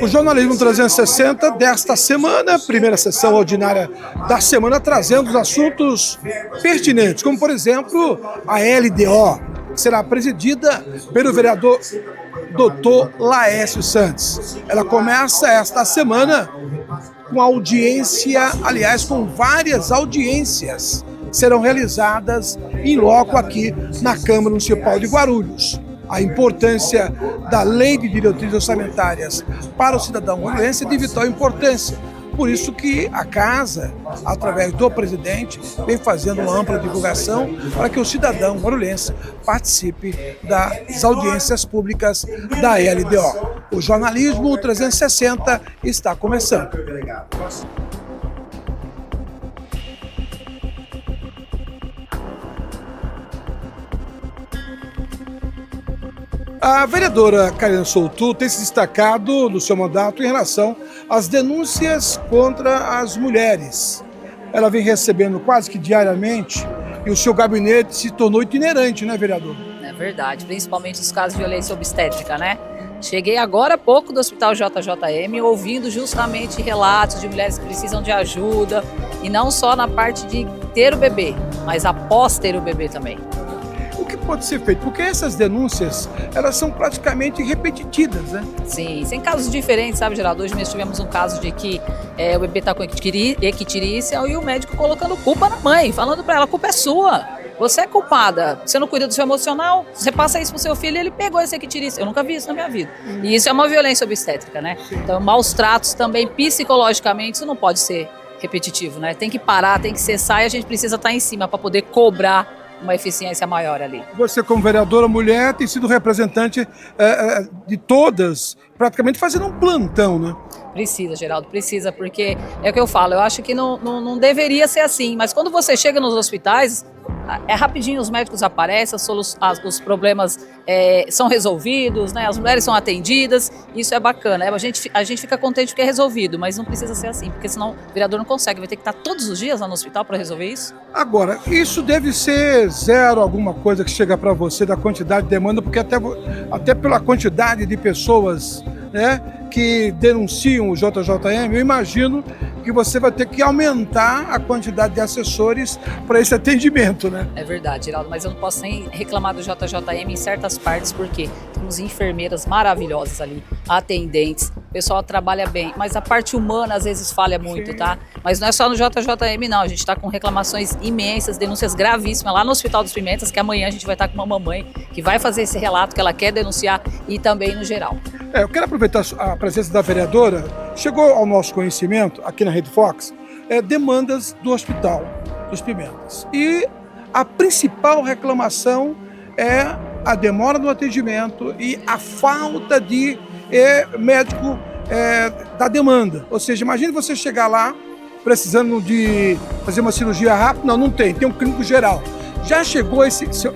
O Jornalismo 360 desta semana, primeira sessão ordinária da semana, trazendo os assuntos pertinentes, como, por exemplo, a LDO, que será presidida pelo vereador Dr. Laércio Santos. Ela começa esta semana com audiência, aliás, com várias audiências que serão realizadas em loco aqui na Câmara Municipal de Guarulhos. A importância da Lei de Diretrizes Orçamentárias para o cidadão guarulhense é de vital importância. Por isso que a Casa, através do presidente, vem fazendo uma ampla divulgação para que o cidadão guarulhense participe das audiências públicas da LDO. O Jornalismo 360 está começando. A vereadora Karina Souto tem se destacado no seu mandato em relação às denúncias contra as mulheres. Ela vem recebendo quase que diariamente e o seu gabinete se tornou itinerante, né, vereador? É verdade, principalmente os casos de violência obstétrica, né? Cheguei agora há pouco do Hospital JJM ouvindo justamente relatos de mulheres que precisam de ajuda e não só na parte de ter o bebê, mas após ter o bebê também. O que pode ser feito? Porque essas denúncias, elas são praticamente repetitivas, né? Sim, sem casos diferentes, sabe, Geraldo? Hoje mesmo tivemos um caso de que o bebê está com icterícia e o médico colocando culpa na mãe, falando para ela, a culpa é sua, você é culpada, você não cuida do seu emocional, você passa isso pro seu filho e ele pegou esse icterícia. Eu nunca vi isso na minha vida. E isso é uma violência obstétrica, né? Então, maus tratos também, psicologicamente, isso não pode ser repetitivo, né? Tem que parar, tem que cessar e a gente precisa estar em cima para poder cobrar uma eficiência maior ali. Você, como vereadora mulher, tem sido representante de todas, praticamente fazendo um plantão, né? Precisa, Geraldo, precisa, porque é o que eu falo, eu acho que não deveria ser assim, mas quando você chega nos hospitais, rapidinho os médicos aparecem, os problemas são resolvidos, né? As mulheres são atendidas, isso é bacana, a gente fica contente porque é resolvido, mas não precisa ser assim, porque senão o vereador não consegue, vai ter que estar todos os dias lá no hospital para resolver isso. Agora, isso deve ser zero alguma coisa que chega para você da quantidade de demanda, porque até pela quantidade de pessoas, né, que denunciam o JJM, eu imagino que você vai ter que aumentar a quantidade de assessores para esse atendimento, né? É verdade, Geraldo, mas eu não posso nem reclamar do JJM em certas partes, porque temos enfermeiras maravilhosas ali, atendentes, o pessoal trabalha bem, mas a parte humana às vezes falha muito, sim, tá? Mas não é só no JJM não, a gente está com reclamações imensas, denúncias gravíssimas lá no Hospital dos Pimentas, que amanhã a gente vai estar com uma mamãe que vai fazer esse relato que ela quer denunciar e também no geral. Eu quero aproveitar a presença da vereadora. Chegou ao nosso conhecimento, aqui na Rede Fox, demandas do Hospital dos Pimentas. E a principal reclamação é a demora no atendimento e a falta de médico da demanda. Ou seja, imagine você chegar lá precisando de fazer uma cirurgia rápida. Não tem um clínico geral. Já chegou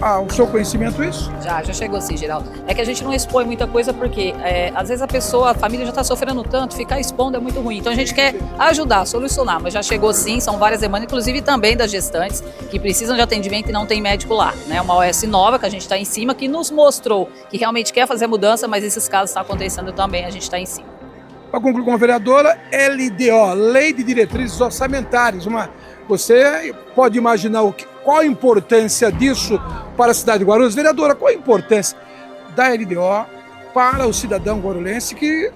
ao seu conhecimento isso? Já chegou sim, Geraldo. É que a gente não expõe muita coisa porque às vezes a família já está sofrendo tanto, ficar expondo é muito ruim. Então a gente quer ajudar, solucionar, mas já chegou sim, são várias demandas, inclusive também das gestantes que precisam de atendimento e não tem médico lá, né? Uma OS nova que a gente está em cima, que nos mostrou que realmente quer fazer mudança, mas esses casos estão acontecendo também, a gente está em cima. Para concluir com a vereadora, LDO, Lei de Diretrizes Orçamentárias. Você pode imaginar qual a importância disso para a cidade de Guarulhos? Vereadora, qual a importância da LDO para o cidadão guarulhense que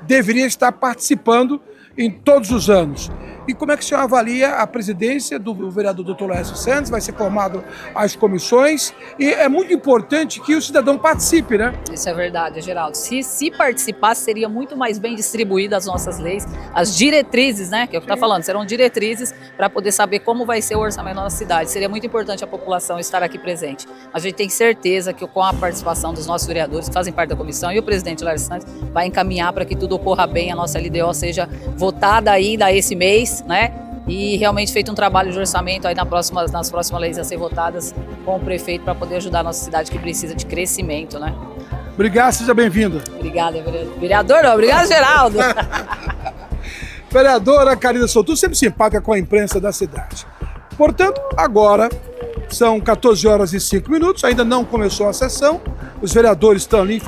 deveria estar participando em todos os anos? E como é que o senhor avalia a presidência do vereador Dr. Laércio Santos? Vai ser formado as comissões e é muito importante que o cidadão participe, né? Isso é verdade, Geraldo. Se participasse, seria muito mais bem distribuídas as nossas leis, as diretrizes, né? Que é o que está falando, serão diretrizes para poder saber como vai ser o orçamento da nossa cidade. Seria muito importante a população estar aqui presente. A gente tem certeza que com a participação dos nossos vereadores que fazem parte da comissão e o presidente Laércio Santos vai encaminhar para que tudo ocorra bem, a nossa LDO seja votada ainda esse mês, né? E realmente feito um trabalho de orçamento aí nas próximas leis a ser votadas com o prefeito para poder ajudar a nossa cidade que precisa de crescimento, né? Obrigado, seja bem-vinda. Obrigada, vereador. Não, obrigado, Geraldo. Vereadora Karina Souto, sempre simpática com a imprensa da cidade. Portanto, agora são 14 horas e 5 minutos, ainda não começou a sessão. Os vereadores estão ali em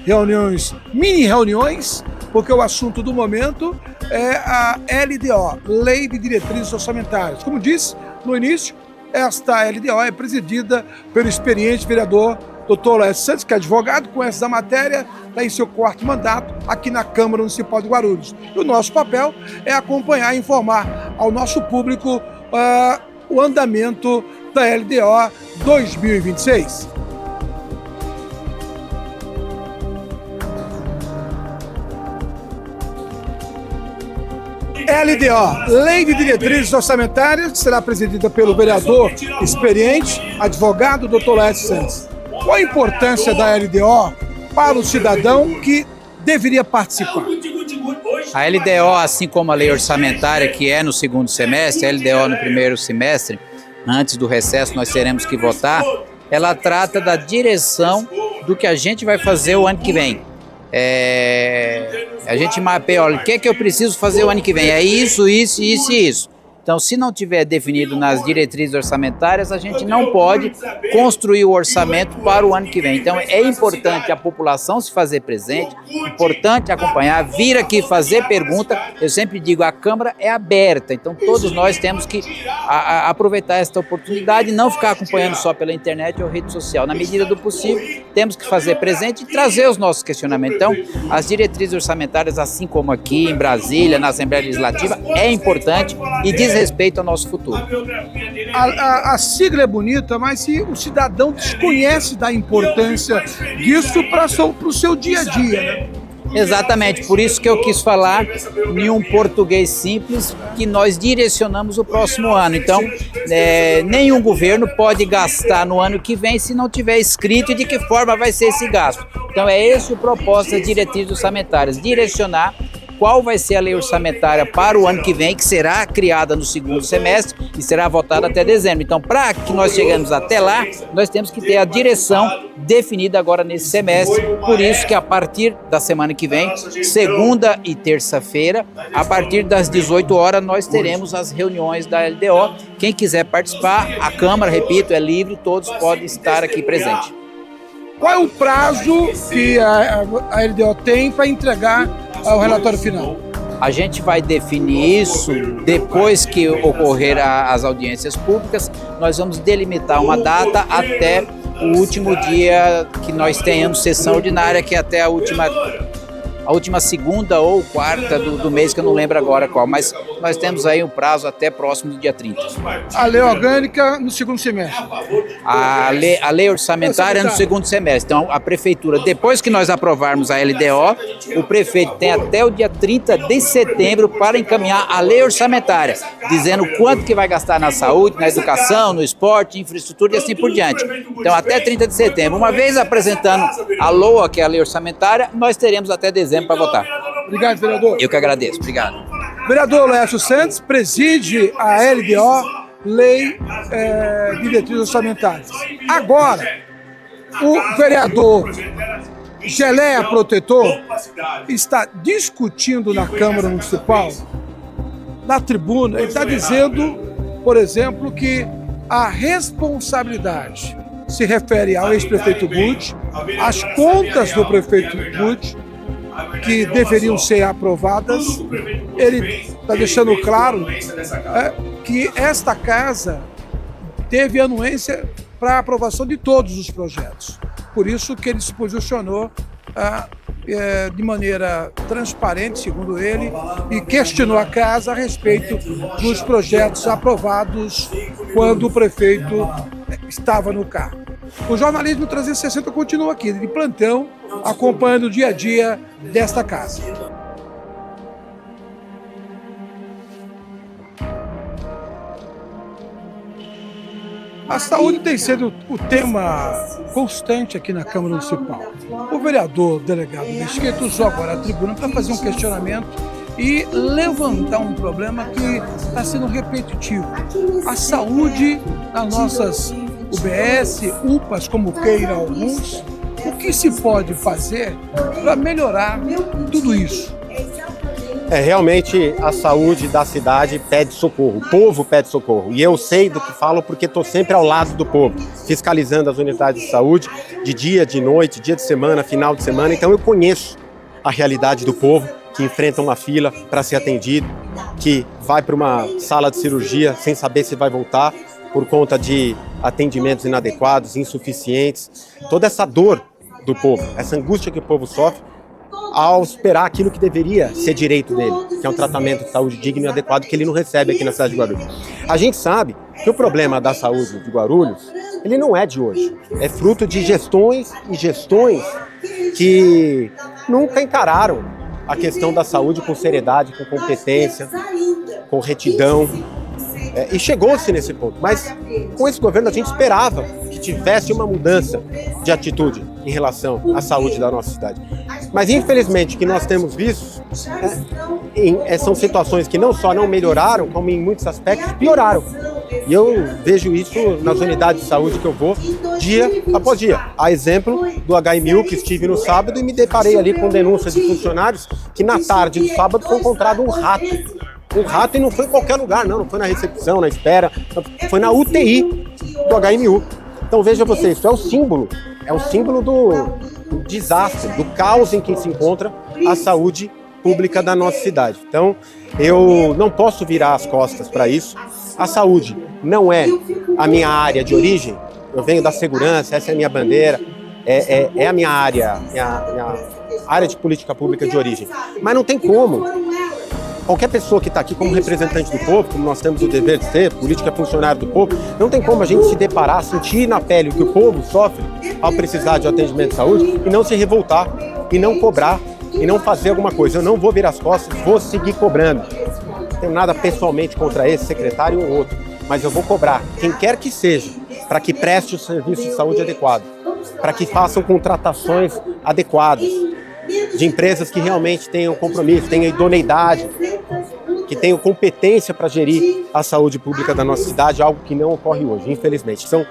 reuniões, mini reuniões, porque o assunto do momento é a LDO, Lei de Diretrizes Orçamentárias. Como disse no início, esta LDO é presidida pelo experiente vereador Dr. Lécio Santos, que é advogado, conhece da matéria, está em seu 4º mandato aqui na Câmara Municipal de Guarulhos. E o nosso papel é acompanhar e informar ao nosso público o andamento da LDO 2026. LDO, Lei de Diretrizes Orçamentárias, que será presidida pelo vereador experiente, advogado Dr. Lécio Santos. Qual a importância da LDO para o cidadão que deveria participar? A LDO, assim como a lei orçamentária, que é no segundo semestre, a LDO no primeiro semestre, antes do recesso nós teremos que votar, ela trata da direção do que a gente vai fazer o ano que vem. A gente mapeia, olha, o que é que eu preciso fazer o ano que vem? É isso, isso, isso e isso. Então, se não tiver definido nas diretrizes orçamentárias, a gente não pode construir o orçamento para o ano que vem. Então, é importante a população se fazer presente, importante acompanhar, vir aqui fazer pergunta. Eu sempre digo, a Câmara é aberta, então todos nós temos que aproveitar esta oportunidade e não ficar acompanhando só pela internet ou rede social. Na medida do possível, temos que fazer presente e trazer os nossos questionamentos. Então, as diretrizes orçamentárias, assim como aqui em Brasília, na Assembleia Legislativa, é importante e diz respeito ao nosso futuro. A sigla é bonita, mas se o cidadão desconhece da importância disso para o seu dia a dia, né? Exatamente, por isso que eu quis falar em um português simples, que nós direcionamos o próximo ano. Então, nenhum governo pode gastar no ano que vem se não tiver escrito de que forma vai ser esse gasto. Então, é esse o propósito das diretrizes orçamentárias, direcionar qual vai ser a lei orçamentária para o ano que vem, que será criada no segundo semestre e será votada até dezembro. Então, para que nós cheguemos até lá, nós temos que ter a direção definida agora nesse semestre. Por isso que a partir da semana que vem, segunda e terça-feira, a partir das 18 horas, nós teremos as reuniões da LDO. Quem quiser participar, a Câmara, repito, é livre, todos podem estar aqui presentes. Qual é o prazo que a LDO tem para entregar o relatório final? A gente vai definir isso depois que ocorrer as audiências públicas. Nós vamos delimitar uma data até o último dia que nós tenhamos sessão ordinária, que é até a última segunda ou quarta do mês, que eu não lembro agora qual, mas nós temos aí um prazo até próximo do dia 30. A lei orgânica no segundo semestre? A lei orçamentária no segundo semestre. Então, a prefeitura, depois que nós aprovarmos a LDO, o prefeito tem até o dia 30 de setembro para encaminhar a lei orçamentária, dizendo quanto que vai gastar na saúde, na educação, no esporte, infraestrutura e assim por diante. Então, até 30 de setembro. Uma vez apresentando a LOA, que é a lei orçamentária, nós teremos até dezembro para votar. Obrigado, vereador. Eu que agradeço. Obrigado. Vereador Lécio Santos preside a LDO, Lei de Diretrizes Orçamentárias. Agora, o vereador Geleia Protetor está discutindo na Câmara Municipal, na tribuna, ele está dizendo, por exemplo, que a responsabilidade se refere ao ex-prefeito Gude, às contas do prefeito Gude, que deveriam ser aprovadas. Ele está deixando claro que esta casa teve anuência para a aprovação de todos os projetos. Por isso que ele se posicionou de maneira transparente, segundo ele, e questionou a casa a respeito dos projetos aprovados quando o prefeito estava no cargo. O Jornalismo 360 continua aqui, de plantão, acompanhando o dia a dia desta casa. A saúde tem sido o tema constante aqui na Câmara Municipal. O vereador delegado Mesquita usou agora a tribuna para fazer um questionamento e levantar um problema que está sendo repetitivo. A saúde nas nossas UBS, UPAs, como queira alguns, o que se pode fazer para melhorar tudo isso? Realmente a saúde da cidade pede socorro, o povo pede socorro. E eu sei do que falo porque estou sempre ao lado do povo, fiscalizando as unidades de saúde de dia, de noite, dia de semana, final de semana. Então eu conheço a realidade do povo que enfrenta uma fila para ser atendido, que vai para uma sala de cirurgia sem saber se vai voltar por conta de atendimentos inadequados, insuficientes. Toda essa dor do povo, essa angústia que o povo sofre ao esperar aquilo que deveria ser direito dele, que é um tratamento de saúde digno e adequado que ele não recebe aqui na cidade de Guarulhos. A gente sabe que o problema da saúde de Guarulhos, ele não é de hoje, é fruto de gestões e gestões que nunca encararam a questão da saúde com seriedade, com competência, com retidão. E chegou-se nesse ponto. Mas com esse governo a gente esperava que tivesse uma mudança de atitude em relação à saúde da nossa cidade. Mas infelizmente o que nós temos visto são situações que não só não melhoraram, como em muitos aspectos pioraram. E eu vejo isso nas unidades de saúde que eu vou dia após dia. A exemplo do HMU, que estive no sábado e me deparei ali com denúncias de funcionários que na tarde do sábado foi encontrado um rato. Um rato, e não foi em qualquer lugar, não foi na recepção, na espera, foi na UTI do HMU. Então veja você, isso é o símbolo do desastre, do caos em que se encontra a saúde pública da nossa cidade. Então eu não posso virar as costas para isso. A saúde não é a minha área de origem, eu venho da segurança, essa é a minha bandeira, é a minha área, minha área de política pública de origem. Mas não tem como. Qualquer pessoa que está aqui como representante do povo, como nós temos o dever de ser, política funcionário do povo, não tem como a gente se deparar, sentir na pele o que o povo sofre ao precisar de atendimento de saúde e não se revoltar, e não cobrar, e não fazer alguma coisa. Eu não vou virar as costas, vou seguir cobrando. Não tenho nada pessoalmente contra esse secretário ou outro, mas eu vou cobrar quem quer que seja, para que preste o serviço de saúde adequado, para que façam contratações adequadas, de empresas que realmente tenham compromisso, tenham idoneidade, que tenham competência para gerir a saúde pública da nossa cidade, algo que não ocorre hoje, infelizmente. São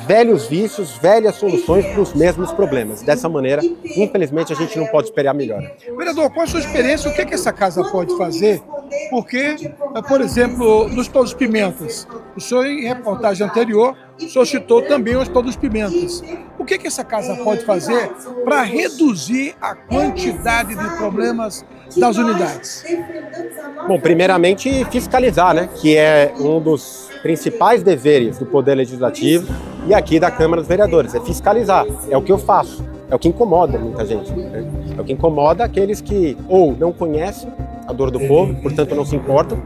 velhos vícios, velhas soluções para os mesmos problemas. Dessa maneira, infelizmente, a gente não pode esperar melhora. Vereador, qual a sua experiência? O que essa casa pode fazer? Porque, por exemplo, no Hospital dos Pimentas, o senhor, em reportagem anterior, o senhor citou também o Hospital dos Pimentas. O que essa casa pode fazer para reduzir a quantidade de problemas das unidades? Bom, primeiramente, fiscalizar, né? Que é um dos principais deveres do Poder Legislativo e aqui da Câmara dos Vereadores, é fiscalizar. É o que eu faço, é o que incomoda muita gente, né? É o que incomoda aqueles que ou não conhecem a dor do povo, portanto não se importam,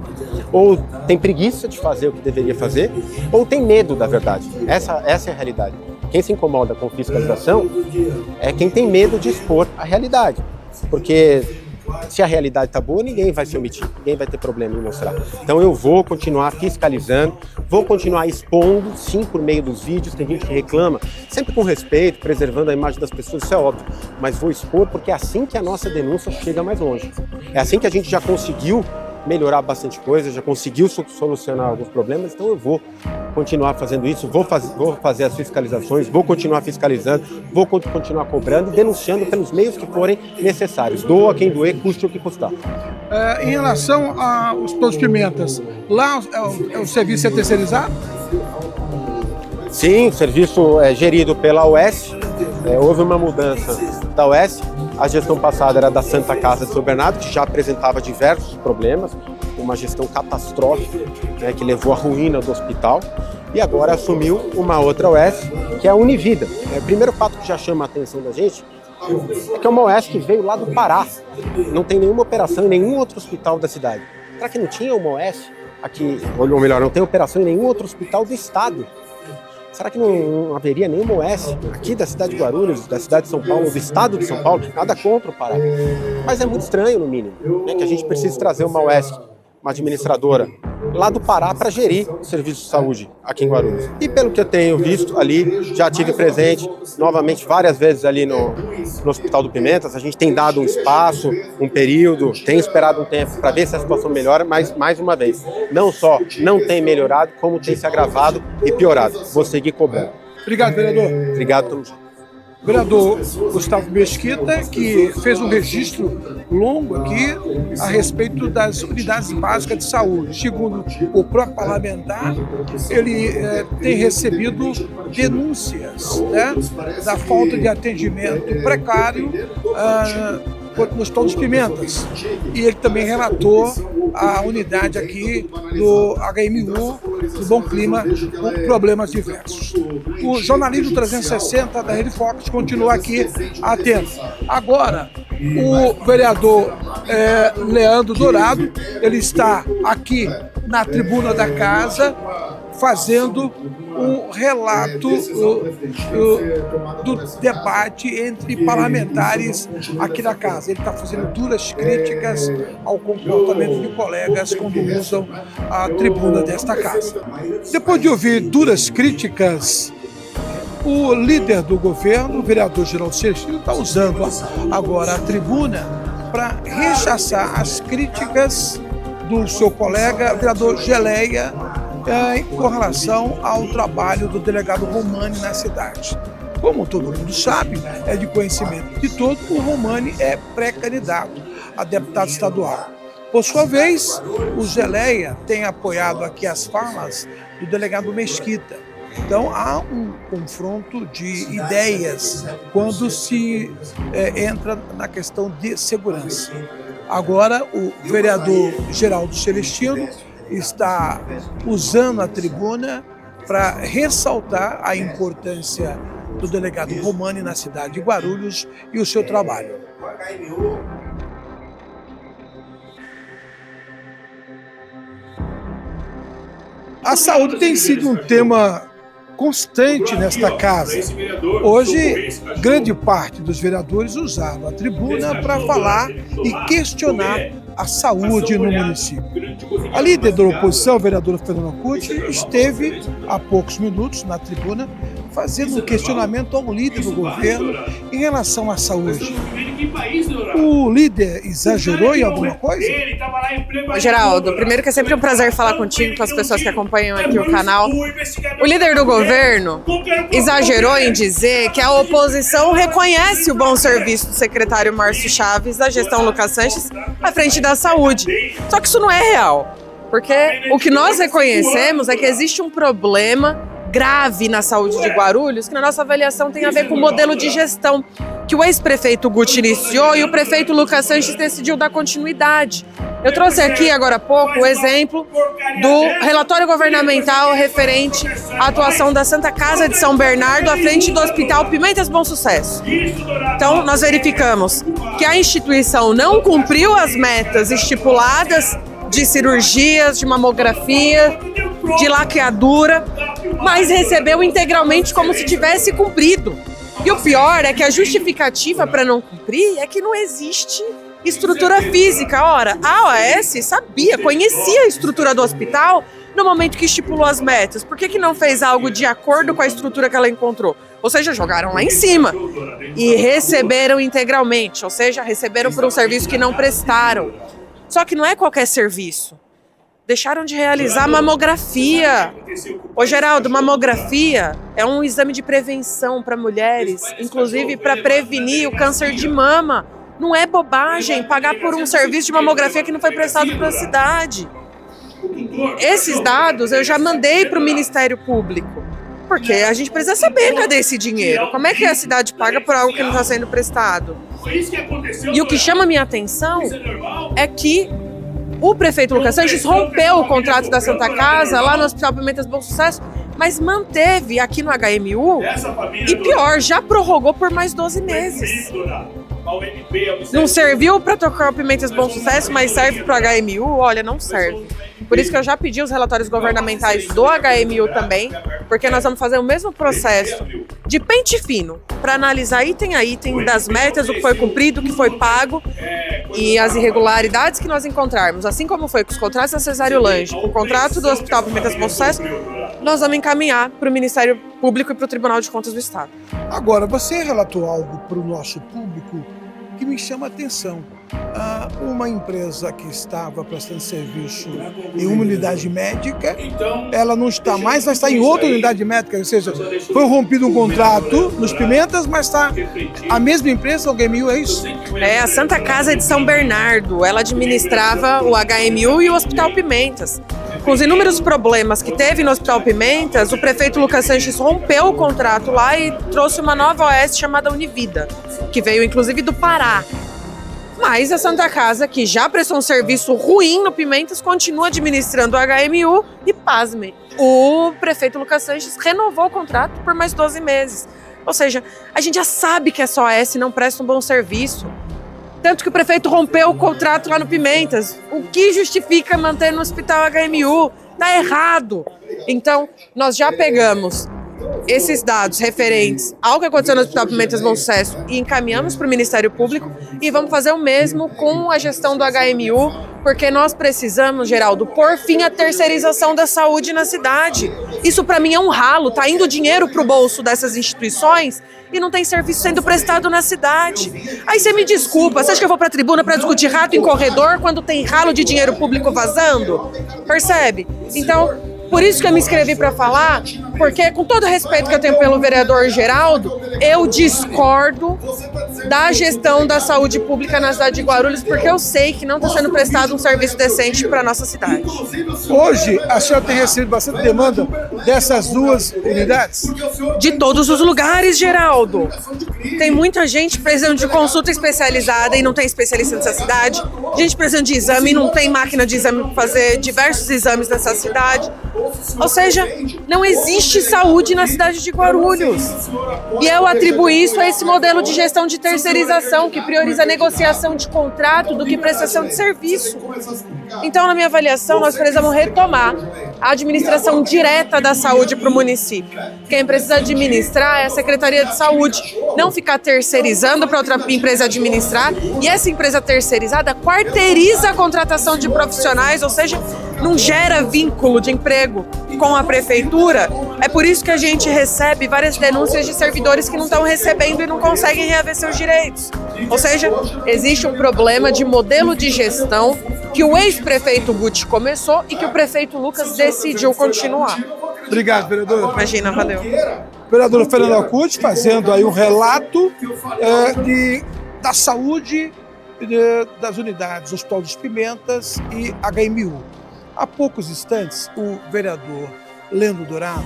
ou tem preguiça de fazer o que deveria fazer, ou tem medo da verdade. Essa é a realidade. Quem se incomoda com fiscalização é quem tem medo de expor a realidade, porque se a realidade está boa, ninguém vai se omitir, ninguém vai ter problema em mostrar. Então eu vou continuar fiscalizando, vou continuar expondo, sim, por meio dos vídeos. Tem gente que reclama, sempre com respeito, preservando a imagem das pessoas, isso é óbvio, mas vou expor porque é assim que a nossa denúncia chega mais longe. É assim que a gente já conseguiu melhorar bastante coisa, já conseguiu solucionar alguns problemas, então eu vou continuar fazendo isso, vou fazer as fiscalizações, vou continuar fiscalizando, vou continuar cobrando e denunciando pelos meios que forem necessários. Doa quem doer, custe o que custar. Em relação aos Hospital dos Pimentas, lá o serviço é terceirizado? Sim, o serviço é gerido pela UES, houve uma mudança da UES. A gestão passada era da Santa Casa de São Bernardo, que já apresentava diversos problemas, uma gestão catastrófica, né, que levou à ruína do hospital, e agora assumiu uma outra UES, que é a Univida. O primeiro fato que já chama a atenção da gente é que é uma UES que veio lá do Pará, não tem nenhuma operação em nenhum outro hospital da cidade. Será que não tinha uma UES aqui, ou melhor, não tem operação em nenhum outro hospital do estado? Será que não haveria nenhuma UES aqui da cidade de Guarulhos, da cidade de São Paulo, do estado de São Paulo? Nada contra o Pará. Mas é muito estranho, no mínimo, né, que a gente precise trazer uma UES, uma administradora, lá do Pará para gerir o serviço de saúde aqui em Guarulhos. E pelo que eu tenho visto ali, já tive presente novamente várias vezes ali no Hospital do Pimentas, a gente tem dado um espaço, um período, tem esperado um tempo para ver se a situação melhora, mas mais uma vez, não só não tem melhorado, como tem se agravado e piorado. Vou seguir cobrando. Obrigado, vereador. Obrigado, tamo junto. Vereador Gustavo Mesquita, que fez um registro longo aqui a respeito das unidades básicas de saúde. Segundo o próprio parlamentar, ele tem recebido denúncias, né, da falta de atendimento precário no Hospital dos Pimentas. E ele também relatou a unidade aqui do HMU, do Bom Clima, com problemas diversos. O jornalismo 360 da Rede Fox continua aqui atento. Agora, o vereador Leandro Dourado, ele está aqui na tribuna da casa, fazendo um relato do debate entre parlamentares aqui na casa. Ele está fazendo duras críticas ao comportamento de colegas quando usam a tribuna desta casa. Depois de ouvir duras críticas, o líder do governo, o vereador Geraldo Celestino, está usando agora a tribuna para rechaçar as críticas do seu colega, vereador Geleia, com relação ao trabalho do delegado Romani na cidade. Como todo mundo sabe, é de conhecimento de todos, o Romani é pré-candidato a deputado estadual. Por sua vez, o Geleia tem apoiado aqui as falas do delegado Mesquita. Então, há um confronto de ideias quando se entra na questão de segurança. Agora, o vereador Geraldo Celestino está usando a tribuna para ressaltar a importância do delegado Romani na cidade de Guarulhos e o seu trabalho. A saúde tem sido um tema constante nesta casa. Hoje, grande parte dos vereadores usaram a tribuna para falar e questionar a saúde no município. A líder da oposição, a vereadora Fernanda Cucci, esteve há poucos minutos na tribuna fazendo um questionamento ao líder do governo em relação à saúde. O líder exagerou em alguma coisa? Geraldo, primeiro que é sempre um prazer falar contigo, com as pessoas que acompanham aqui o canal. O líder do governo exagerou em dizer que a oposição reconhece o bom serviço do secretário Márcio Chaves, da gestão Lucas Sanches, à frente da saúde. Só que isso não é real, porque o que nós reconhecemos é que existe um problema grave na saúde de Guarulhos, que na nossa avaliação tem a ver com o modelo de gestão que o ex-prefeito Guti iniciou e o prefeito Lucas Sanches decidiu dar continuidade. Eu trouxe aqui agora há pouco o exemplo do relatório governamental referente à atuação da Santa Casa de São Bernardo à frente do Hospital Pimentas Bom Sucesso. Então, nós verificamos que a instituição não cumpriu as metas estipuladas de cirurgias, de mamografia, de laqueadura, mas recebeu integralmente como se tivesse cumprido. E o pior é que a justificativa para não cumprir é que não existe estrutura física. Ora, a OAS sabia, conhecia a estrutura do hospital no momento que estipulou as metas. Por que não fez algo de acordo com a estrutura que ela encontrou? Ou seja, jogaram lá em cima e receberam integralmente, ou seja, receberam por um serviço que não prestaram. Só que não é qualquer serviço. Deixaram de realizar mamografia. Ô Geraldo, mamografia é um exame de prevenção para mulheres, inclusive para prevenir o câncer de mama. Não é bobagem pagar por um serviço de mamografia que não foi prestado para a cidade. Esses dados eu já mandei para o Ministério Público, porque a gente precisa saber cadê esse dinheiro. Como é que a cidade paga por algo que não está sendo prestado? E o que chama a minha atenção é que o prefeito Lucas Sanches rompeu o contrato da Santa Casa lá no Hospital Pimentas Bom Sucesso, mas manteve aqui no HMU e pior, já prorrogou por mais 12 meses. Não serviu para tocar o Pimentas Bom Sucesso, mas serve para o HMU? Olha, não serve. Por isso que eu já pedi os relatórios governamentais do HMU também, porque nós vamos fazer o mesmo processo de pente fino para analisar item a item das metas, o que foi cumprido, o que foi pago e as irregularidades que nós encontrarmos, assim como foi com os contratos da Cesário Lange, com o contrato do Hospital Pimentas Bom Sucesso, nós vamos encaminhar para o Ministério Público e para o Tribunal de Contas do Estado. Agora, você relatou algo para o nosso público que me chama a atenção. Uma empresa que estava prestando serviço em uma unidade médica, ela não está mais, mas está em outra unidade médica, ou seja, foi rompido um contrato nos Pimentas, mas está a mesma empresa, o HMU, é isso? É, a Santa Casa de São Bernardo, ela administrava o HMU e o Hospital Pimentas. Com os inúmeros problemas que teve no Hospital Pimentas, o prefeito Lucas Sanches rompeu o contrato lá e trouxe uma nova OS chamada Univida, que veio inclusive do Pará. Mas a Santa Casa, que já prestou um serviço ruim no Pimentas, continua administrando o HMU e, pasme, o prefeito Lucas Sanches renovou o contrato por mais 12 meses. Ou seja, a gente já sabe que a SOS não presta um bom serviço. Tanto que o prefeito rompeu o contrato lá no Pimentas. O que justifica manter no hospital HMU? Está errado. Então, nós já pegamos esses dados referentes ao que aconteceu no Hospital Pimentas Bom Sucesso e encaminhamos para o Ministério Público e vamos fazer o mesmo com a gestão do HMU, porque nós precisamos, Geraldo, pôr fim à terceirização da saúde na cidade. Isso para mim é um ralo, tá indo dinheiro para o bolso dessas instituições e não tem serviço sendo prestado na cidade. Aí você me desculpa, você acha que eu vou para a tribuna para discutir rato em corredor quando tem ralo de dinheiro público vazando? Percebe? Então, por isso que eu me inscrevi para falar, porque com todo o respeito que eu tenho pelo vereador Geraldo, eu discordo da gestão da saúde pública na cidade de Guarulhos, porque eu sei que não está sendo prestado um serviço decente para a nossa cidade. Hoje, a senhora tem recebido bastante demanda dessas duas unidades? De todos os lugares, Geraldo. Tem muita gente precisando de consulta especializada e não tem especialista nessa cidade. Gente precisando de exame e não tem máquina de exame para fazer diversos exames nessa cidade. Ou seja, não existe saúde na cidade de Guarulhos. E eu atribuo isso a esse modelo de gestão de terceirização que prioriza a negociação de contrato do que prestação de serviço. Então, na minha avaliação, nós precisamos retomar a administração direta da saúde para o município. Quem precisa administrar é a Secretaria de Saúde, não ficar terceirizando para outra empresa administrar, e essa empresa terceirizada quarteiriza a contratação de profissionais, ou seja, não gera vínculo de emprego com a prefeitura. É por isso que a gente recebe várias denúncias de servidores que não estão recebendo e não conseguem reaver seus direitos. Ou seja, existe um problema de modelo de gestão que o ex-prefeito Guti começou e que o prefeito Lucas decidiu continuar. Obrigado, vereador. Imagina, valeu. Vereador Fernando Acuti fazendo aí um relato da saúde das unidades Hospital dos Pimentas e HMU. Há poucos instantes, o vereador Lendo Dourado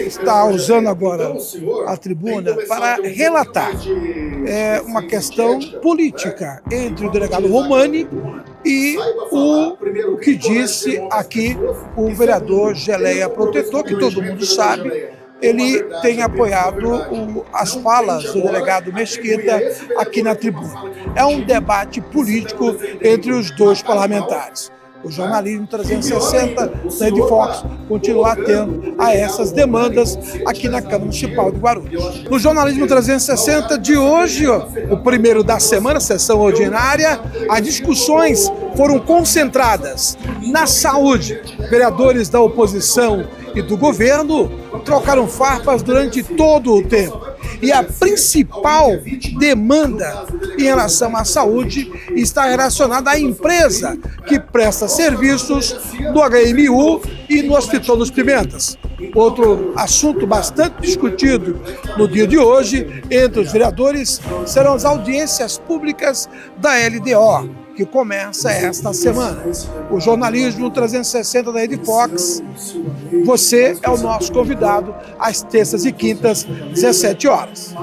está usando agora a tribuna para relatar uma questão política entre o delegado Romani e o que disse aqui o vereador Geleia Protetor, que todo mundo sabe. Ele tem apoiado as falas do delegado Mesquita aqui na tribuna. É um debate político entre os dois parlamentares. O jornalismo 360 da Rede Fox continua atento a essas demandas aqui na Câmara Municipal de Guarulhos. No jornalismo 360 de hoje, o primeiro da semana, sessão ordinária, as discussões foram concentradas na saúde. Vereadores da oposição e do governo trocaram farpas durante todo o tempo. E a principal demanda em relação à saúde está relacionada à empresa que presta serviços no HMU e no Hospital dos Pimentas. Outro assunto bastante discutido no dia de hoje entre os vereadores serão as audiências públicas da LDO, que começa esta semana. O jornalismo 360 da Rede Fox, você é o nosso convidado às terças e quintas, 17 horas.